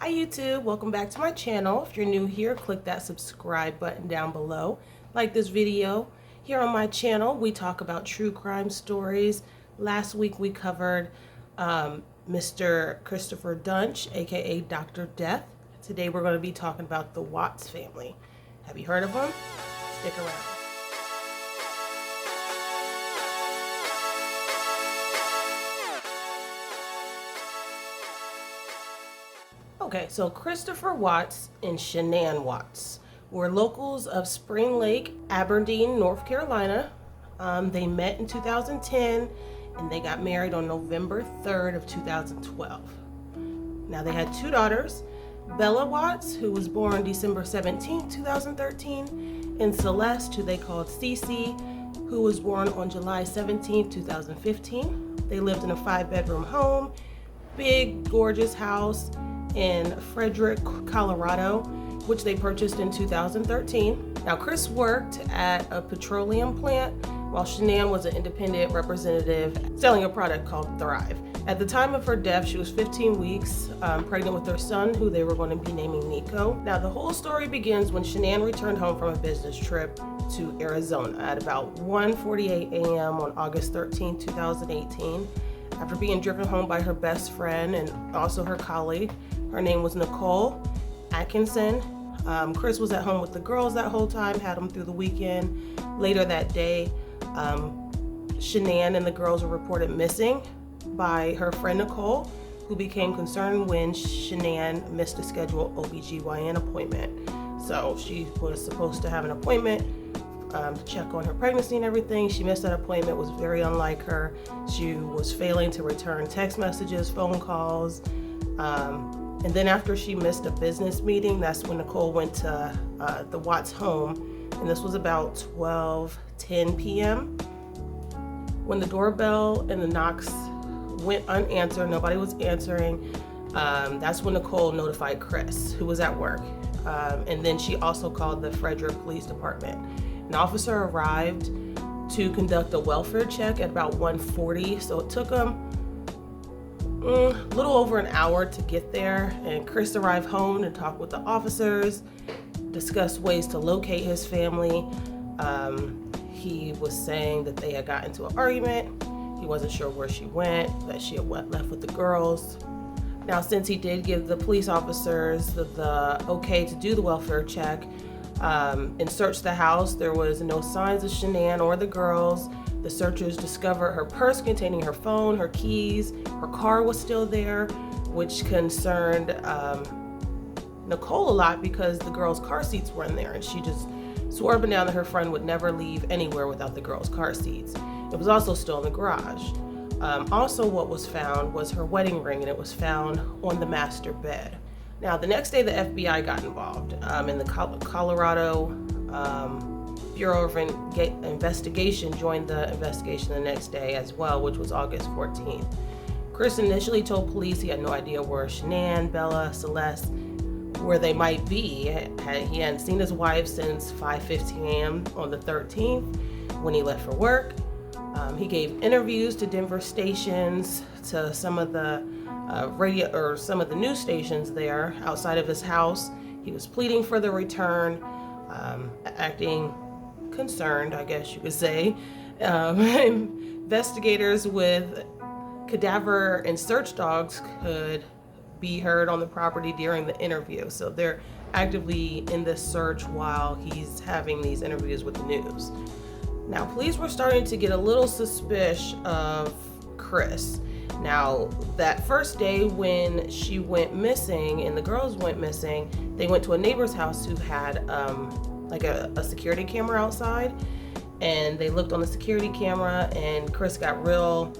Hi YouTube, welcome back to my channel. If you're new here, click that subscribe button down below. Like this video. Here on my channel, we talk about true crime stories. Last week we covered Mr. Christopher Dunch, aka Dr. Death. Today we're going to be talking about the Watts family. Have you heard of them? Stick around. Okay, so Christopher Watts and Shannan Watts were locals of Spring Lake, Aberdeen, North Carolina. They met in 2010 and they got married on November 3rd of 2012. Now they had two daughters, Bella Watts, who was born December 17, 2013, and Celeste, who they called Cece, who was born on July 17, 2015. They lived in a 5-bedroom home, big, gorgeous house in Frederick, Colorado, which they purchased in 2013. Now, Chris worked at a petroleum plant while Shannan was an independent representative selling a product called Thrive. At the time of her death, she was 15 weeks pregnant with their son, who they were going to be naming Nicole. Now, the whole story begins when Shannan returned home from a business trip to Arizona at about 1:48 a.m. on August 13, 2018. After being driven home by her best friend and also her colleague. Her name was Nicole Atkinson. Chris was at home with the girls that whole time, had them through the weekend. Later that day, Shannan and the girls were reported missing by her friend Nicole, who became concerned when Shannan missed a scheduled OBGYN appointment. So she was supposed to have an appointment to check on her pregnancy and everything. She missed that appointment. It was very unlike her. She was failing to return text messages, phone calls. And then after she missed a business meeting, that's when Nicole went to the Watts home. And this was about 12:10 p.m. When the doorbell and the knocks went unanswered, nobody was answering. That's when Nicole notified Chris, who was at work. And then she also called the Frederick Police Department. An officer arrived to conduct a welfare check at about 1:40. So it took them a little over an hour to get there, and Chris arrived home to talk with the officers, discuss ways to locate his family. He was saying that they had got into an argument. He wasn't sure where she went, that she had left with the girls. Now, since he did give the police officers the okay to do the welfare check and search the house, there was no signs of Shannan or the girls. The searchers discovered her purse containing her phone, her keys. Her car was still there, which concerned Nicole a lot because the girls' car seats were in there, and she just swore up and down that her friend would never leave anywhere without the girls' car seats. It was also still in the garage. Also, what was found was her wedding ring, and it was found on the master bed. Now, the next day, the FBI got involved, and the Colorado Bureau of Investigation joined the investigation the next day as well, which was August 14th. Chris initially told police he had no idea where Shannan, Bella, Celeste, where they might be. He hadn't seen his wife since 5:15 a.m. on the 13th when he left for work. He gave interviews to Denver stations, to some of the radio or some of the news stations there outside of his house. He was pleading for the return, acting concerned, I guess you could say. Investigators with cadaver and search dogs could be heard on the property during the interview. So they're actively in this search while he's having these interviews with the news. Now, police were starting to get a little suspicious of Chris. Now, that first day when she went missing and the girls went missing, they went to a neighbor's house who had like a security camera outside, and they looked on the security camera, and Chris got real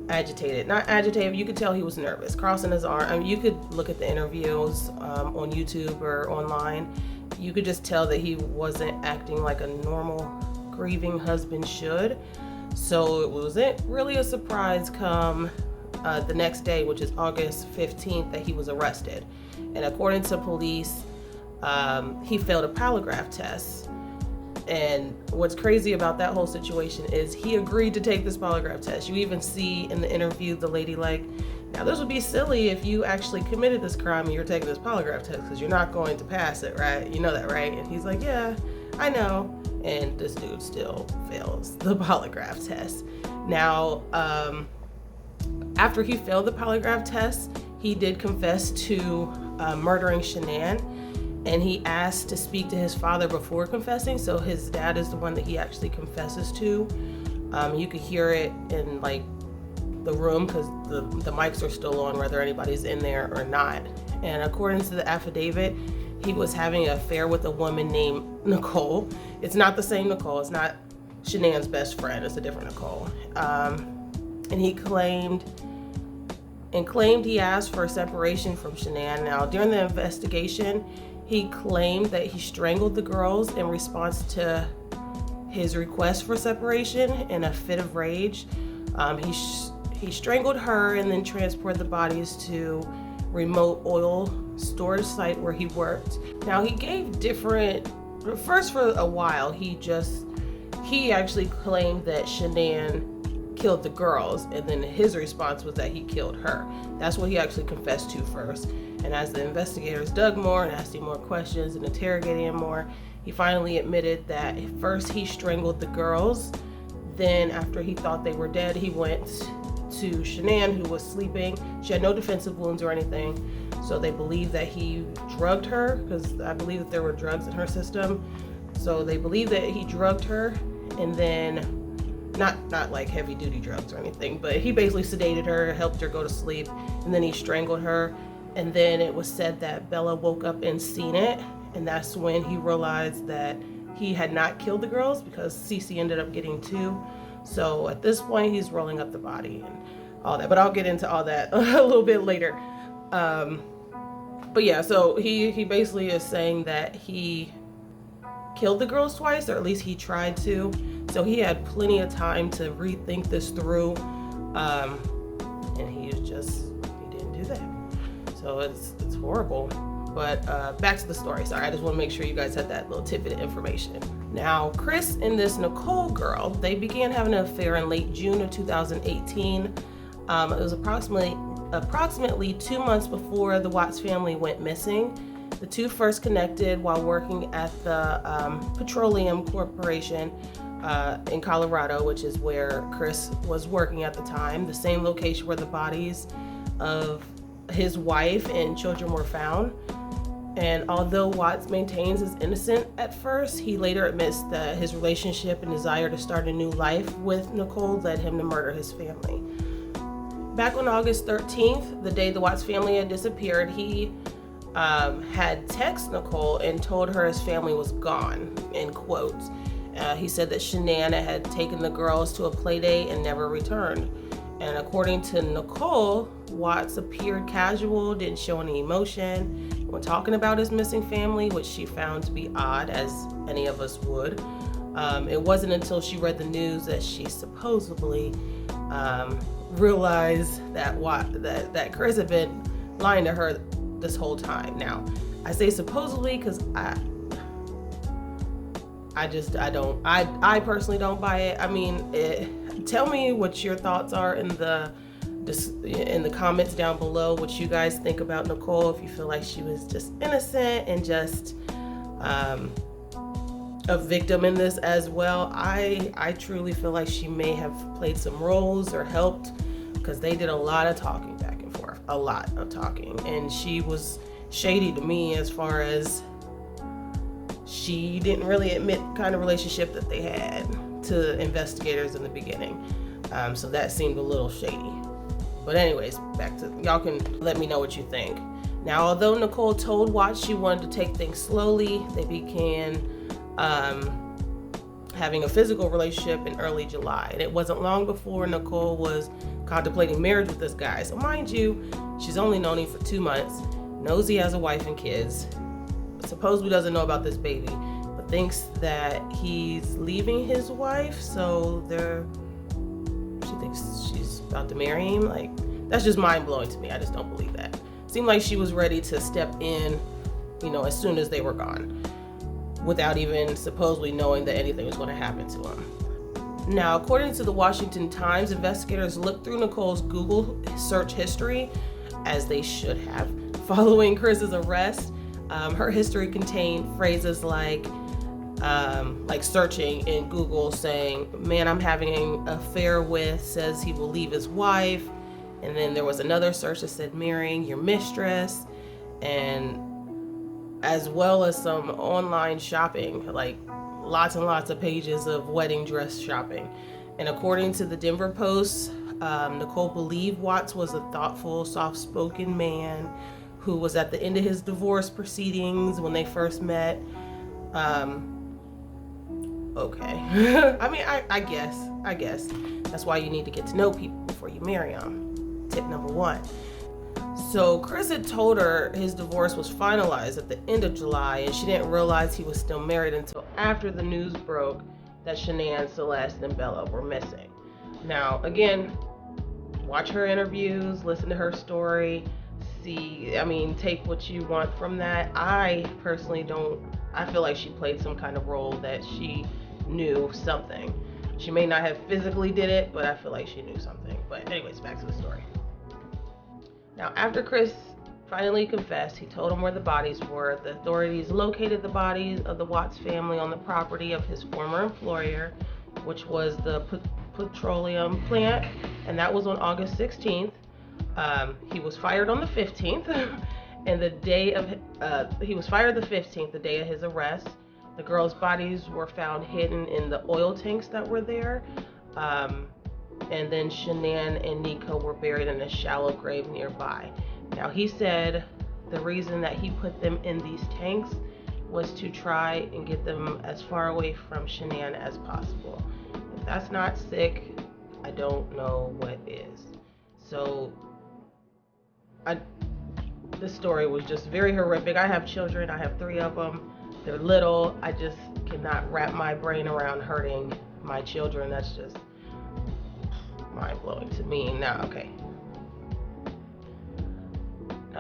agitated. Not agitated, you could tell he was nervous, crossing his arm. I mean, you could look at the interviews on YouTube or online. You could just tell that he wasn't acting like a normal grieving husband should. So it wasn't really a surprise come the next day, which is August 15th, that he was arrested. And according to police, he failed a polygraph test. And what's crazy about that whole situation is he agreed to take this polygraph test. You even see in the interview the lady like, Now, this would be silly if you actually committed this crime and you're taking this polygraph test, because you're not going to pass it, right? You know that, right? And he's like, yeah, I know. And this dude still fails the polygraph test. Now, after he failed the polygraph test, he did confess to murdering Shannan, and he asked to speak to his father before confessing. So his dad is the one that he actually confesses to. You could hear it in like the room because the mics are still on, whether anybody's in there or not. And according to the affidavit, he was having an affair with a woman named Nicole. It's not the same Nicole. It's not Shannan's best friend. It's a different Nicole. And he claimed he asked for a separation from Shannan. Now, during the investigation, he claimed that he strangled the girls in response to his request for separation in a fit of rage. He strangled her and then transported the bodies to remote oil storage site where he worked. Now, he gave first for a while, he actually claimed that Shannan killed the girls, and then his response was that he killed her. That's what he actually confessed to first. And as the investigators dug more and asked him more questions and interrogated him more, he finally admitted that first he strangled the girls. Then after he thought they were dead, he went to Shannan, who was sleeping. She had no defensive wounds or anything. So they believe that he drugged her, because I believe that there were drugs in her system. So they believe that he drugged her, and then not like heavy duty drugs or anything, but he basically sedated her, helped her go to sleep, and then he strangled her. And then it was said that Bella woke up and seen it, and that's when he realized that he had not killed the girls, because Cece ended up getting 2. So at this point, he's rolling up the body and all that, but I'll get into all that a little bit later. But yeah, so he basically is saying that he killed the girls twice, or at least he tried to. So he had plenty of time to rethink this through, and he didn't do that. So it's horrible. But back to the story. Sorry, I just want to make sure you guys had that little tidbit of information. Now, Chris and this Nicole girl, they began having an affair in late June of 2018. It was approximately 2 months before the Watts family went missing. The two first connected while working at the Petroleum Corporation in Colorado, which is where Chris was working at the time, the same location where the bodies of his wife and children were found. And although Watts maintains his innocence at first, he later admits that his relationship and desire to start a new life with Nicole led him to murder his family. Back on August 13th, the day the Watts family had disappeared, he had texted Nicole and told her his family was gone, in quotes. He said that Shannan had taken the girls to a play date and never returned. And according to Nicole, Watts appeared casual, didn't show any emotion when talking about his missing family, which she found to be odd, as any of us would. It wasn't until she read the news that she supposedly realized that Chris had been lying to her this whole time. Now, I say supposedly because I personally don't buy it. I mean, tell me what your thoughts are in the comments down below, what you guys think about Nicole, if you feel like she was just innocent and just a victim in this as well. I truly feel like she may have played some roles or helped, because they did a lot of talking back and forth, a lot of talking, and she was shady to me as far as she didn't really admit the kind of relationship that they had to investigators in the beginning. So that seemed a little shady. But anyways, back to, y'all can let me know what you think. Now, although Nicole told Watts she wanted to take things slowly, they began having a physical relationship in early July. And it wasn't long before Nicole was contemplating marriage with this guy. So mind you, she's only known him for 2 months, knows he has a wife and kids, supposedly doesn't know about this baby, but thinks that he's leaving his wife, so she thinks she's about to marry him. Like, that's just mind-blowing to me. I just don't believe that. Seemed like she was ready to step in, as soon as they were gone, without even supposedly knowing that anything was going to happen to him. Now, according to the Washington Times, investigators looked through Nicole's Google search history, as they should have, following Chris's arrest. Her history contained phrases like searching in Google saying, "Man, I'm having an affair with, says he will leave his wife." And then there was another search that said, "Marrying your mistress," and as well as some online shopping, like lots and lots of pages of wedding dress shopping. And according to the Denver Post, Nicole believed Watts was a thoughtful, soft-spoken man who was at the end of his divorce proceedings when they first met. Okay. I mean, I guess. That's why you need to get to know people before you marry them. Tip number 1. So Chris had told her his divorce was finalized at the end of July, and she didn't realize he was still married until after the news broke that Shannan, Celeste, and Bella were missing. Now, again, watch her interviews, listen to her story, take what you want from that. I personally don't. I feel like she played some kind of role that she knew something. She may not have physically did it, but I feel like she knew something. But anyways, back to the story. Now, after Chris finally confessed, he told him where the bodies were. The authorities located the bodies of the Watts family on the property of his former employer, which was the petroleum plant, and that was on August 16th. He was fired on the 15th, and he was fired the 15th, the day of his arrest. The girls' bodies were found hidden in the oil tanks that were there. And then Shannan and Nicole were buried in a shallow grave nearby. Now, he said the reason that he put them in these tanks was to try and get them as far away from Shannan as possible. If that's not sick, I don't know what is. So, this story was just very horrific. I have children. I have 3 of them. They're little. I just cannot wrap my brain around hurting my children. That's just mind-blowing to me. Now,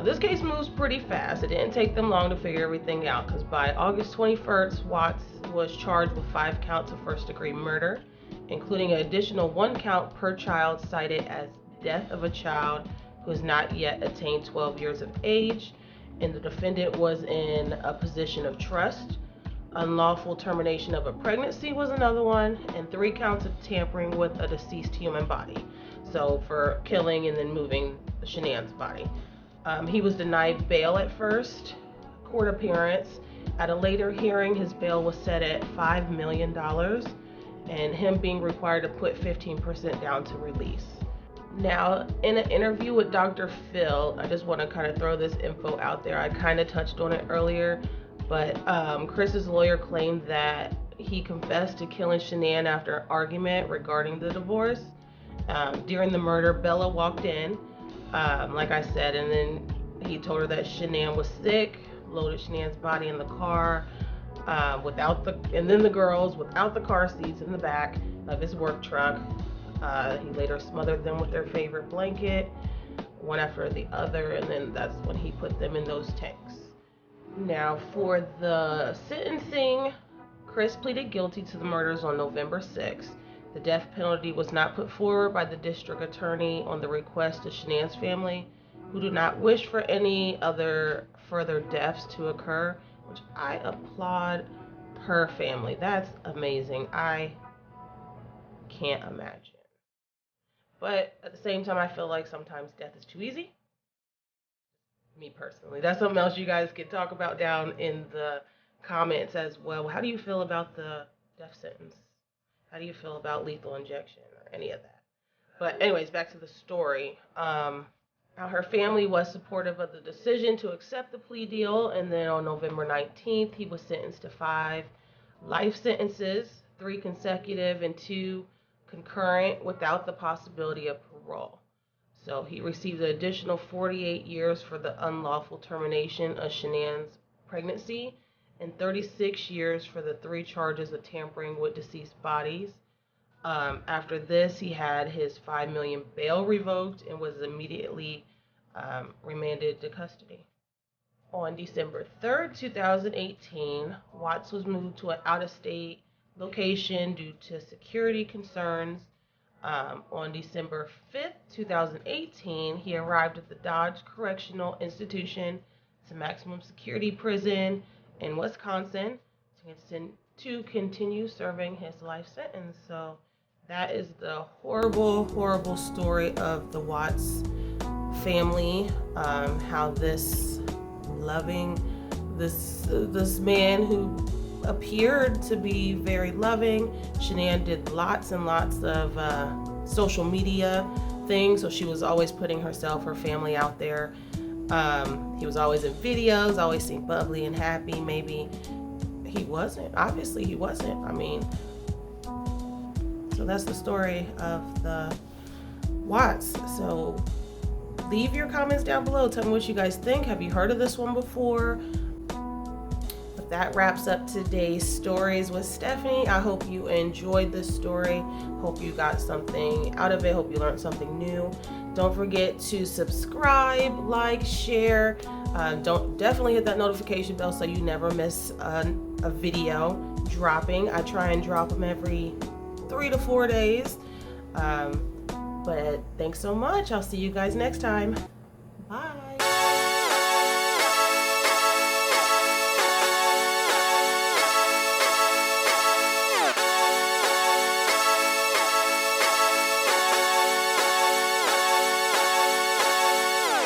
this case moves pretty fast. It didn't take them long to figure everything out, because by August 21st, Watts was charged with 5 counts of first-degree murder, including an additional 1 count per child cited as death of a child who has not yet attained 12 years of age, and the defendant was in a position of trust. Unlawful termination of a pregnancy was another one, and 3 counts of tampering with a deceased human body. So for killing and then moving Shannan's body. He was denied bail at first court appearance. At a later hearing, his bail was set at $5 million, and him being required to put 15% down to release. Now, in an interview with Dr. Phil, I just want to kind of throw this info out there. I kind of touched on it earlier, but Chris's lawyer claimed that he confessed to killing Shannan after an argument regarding the divorce. During the murder, Bella walked in, like I said, and then he told her that Shannan was sick, loaded Shannan's body in the car, and then the girls without the car seats in the back of his work truck. He later smothered them with their favorite blanket, one after the other, and then that's when he put them in those tanks. Now, for the sentencing, Chris pleaded guilty to the murders on November 6th. The death penalty was not put forward by the district attorney on the request of Shannan's family, who do not wish for any other further deaths to occur, which I applaud her family. That's amazing. I can't imagine. But at the same time, I feel like sometimes death is too easy. Me personally. That's something else you guys can talk about down in the comments as well. How do you feel about the death sentence? How do you feel about lethal injection or any of that? But anyways, back to the story. Now, her family was supportive of the decision to accept the plea deal, and then on November 19th, he was sentenced to 5 life sentences, 3 consecutive and 2 concurrent without the possibility of parole. So he received an additional 48 years for the unlawful termination of Shannan's pregnancy and 36 years for the 3 charges of tampering with deceased bodies. After this, he had his $5 million bail revoked and was immediately remanded to custody. On December 3rd, 2018, Watts was moved to an out-of-state location due to security concerns. On December 5th, 2018, he arrived at the Dodge Correctional Institution. It's a maximum security prison in Wisconsin to continue serving his life sentence. So that is the horrible, horrible story of the Watts family. How this loving, this man who appeared to be very loving. Shannan did lots and lots of social media things, so she was always putting herself, her family out there. He was always in videos, always seemed bubbly and happy. Maybe he wasn't. Obviously, he wasn't. I mean, so that's the story of the Watts. So leave your comments down below. Tell me what you guys think. Have you heard of this one before? But that wraps up today's stories with Stephanie. I hope you enjoyed this story. Hope you got something out of it. Hope you learned something new. Don't forget to subscribe, like, share. Don't definitely hit that notification bell so you never miss a video dropping. I try and drop them every 3 to 4 days. But thanks so much. I'll see you guys next time. Bye.